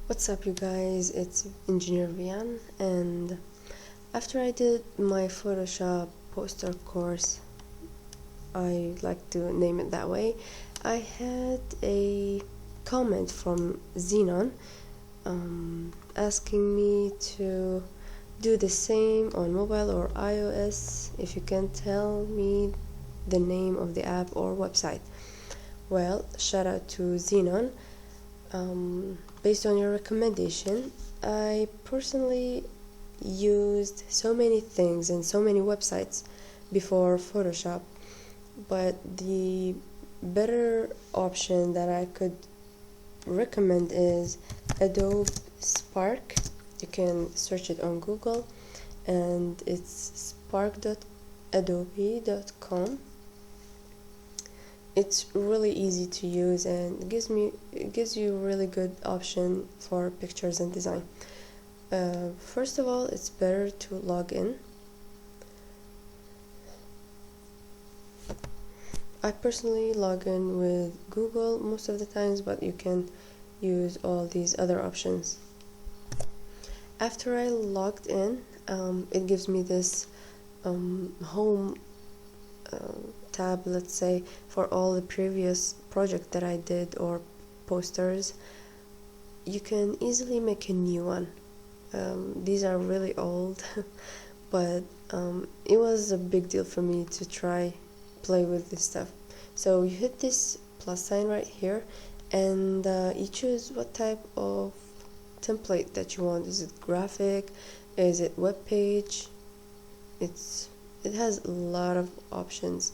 What's up, you guys? It's Engineer Vian, and after I did my Photoshop poster course, I like to name it that way, I had a comment from Xenon asking me to do the same on mobile or iOS if you can tell me the name of the app or website. Well, shout out to Xenon. Based on your recommendation, I personally used so many things and so many websites before Photoshop, but the better option that I could recommend is Adobe Spark. You can search it on Google, and it's spark.adobe.com. It's really easy to use and it gives you a really good option for pictures and design. First of all, it's better to log in. I personally log in with Google most of the times, but you can use all these other options. After I logged in, it gives me this home tab, let's say, for all the previous projects that I did or posters. You can easily make a new one. These are really old but it was a big deal for me to try play with this stuff. So you hit this plus sign right here, and you choose what type of template that you want. Is it graphic? Is it web page? It has a lot of options.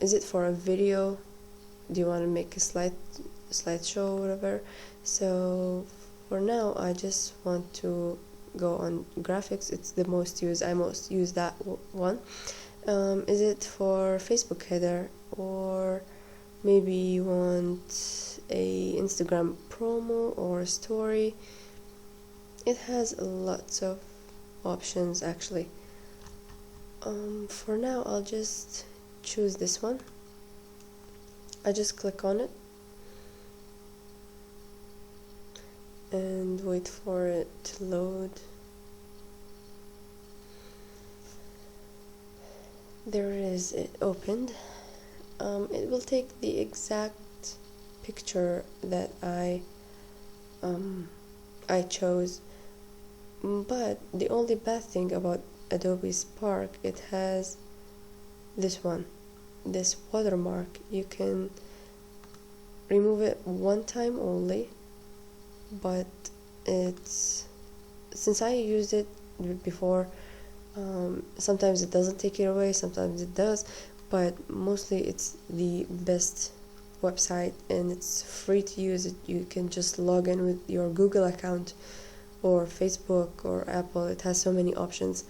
Is it for a video? Do you want to make a slideshow or whatever? So for now, I just want to go on graphics. It's the most used. I most use that one. Is it for Facebook header, or maybe you want a Instagram promo or story? It has lots of options actually. For now, I'll just choose this one. I just click on it and wait for it to load. There it is, it opened. It will take the exact picture that I chose, but the only bad thing about Adobe Spark, it has this watermark. You can remove it one time only, but since I used it before, sometimes it doesn't take it away, sometimes it does, but mostly it's the best website and it's free to use. It you can just log in with your Google account or Facebook or Apple. It has so many options.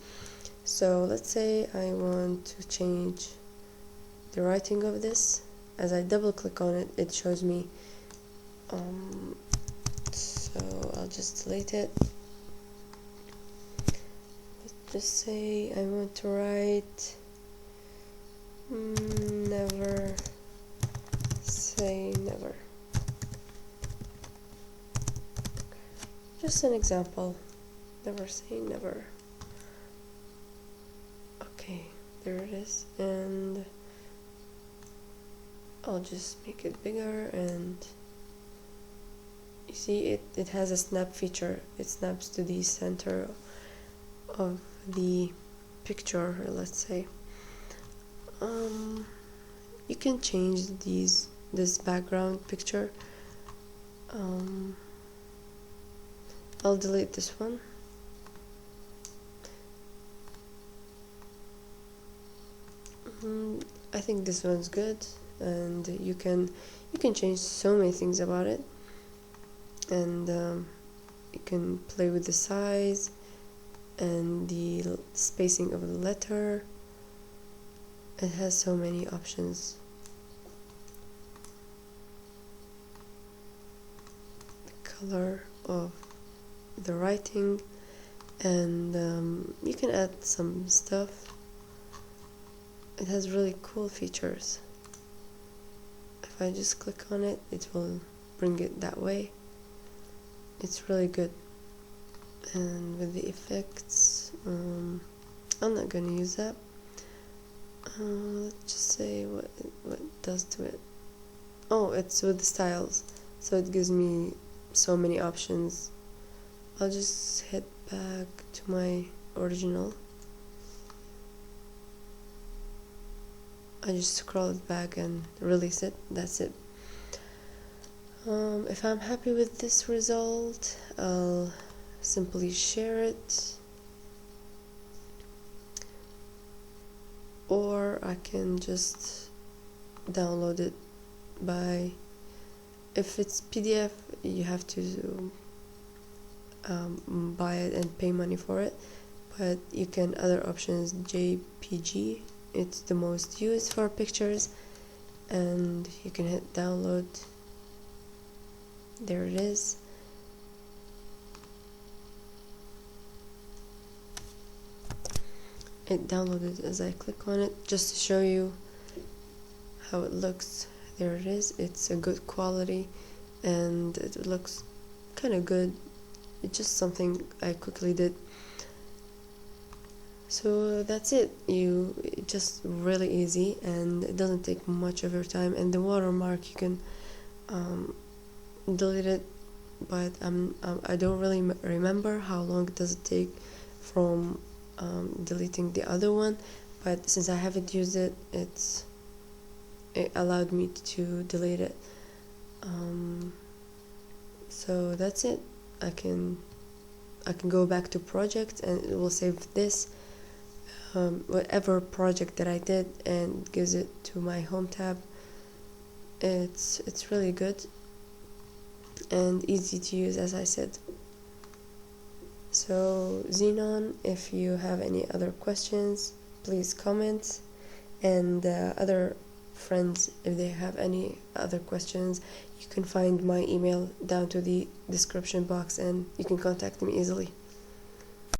So let's say I want to change the writing of this. As I double click on it, it shows me, so I'll just delete it. Let's just say I want to write never say never. Just an example. Never say never. Okay, there it is, and I'll just make it bigger, and you see it has a snap feature. It snaps to the center of the picture, let's say. You can change this background picture. I'll delete this one. I think this one's good, and you can change so many things about it, and you can play with the size and the spacing of the letter. It has so many options. The color of the writing, and you can add some stuff. It has really cool features. If I just click on it, it will bring it that way. it's really good. And with the effects, I'm not gonna use that. Let's just say what it does to it. Oh, it's with the styles, so it gives me so many options. I'll just head back to my original. I just scroll it back and release it. That's it. If I'm happy with this result, I'll simply share it, or I can just download it by, if it's PDF you have to buy it and pay money for it, but you can, other options, JPG, it's the most used for pictures, and you can hit download. There it is. It downloaded as I click on it, just to show you how it looks. There it is. It's a good quality and it looks kind of good. It's just something I quickly did. So that's it. It's just really easy and it doesn't take much of your time. And the watermark, you can delete it, but I don't really remember how long does it take from deleting the other one, but since I haven't used it, it allowed me to delete it. So that's it. I can go back to project and it will save this, whatever project that I did, and gives it to my home tab. It's really good and easy to use, as I said. So Xenon, if you have any other questions, please comment, and other friends, if they have any other questions, you can find my email down to the description box and you can contact me easily.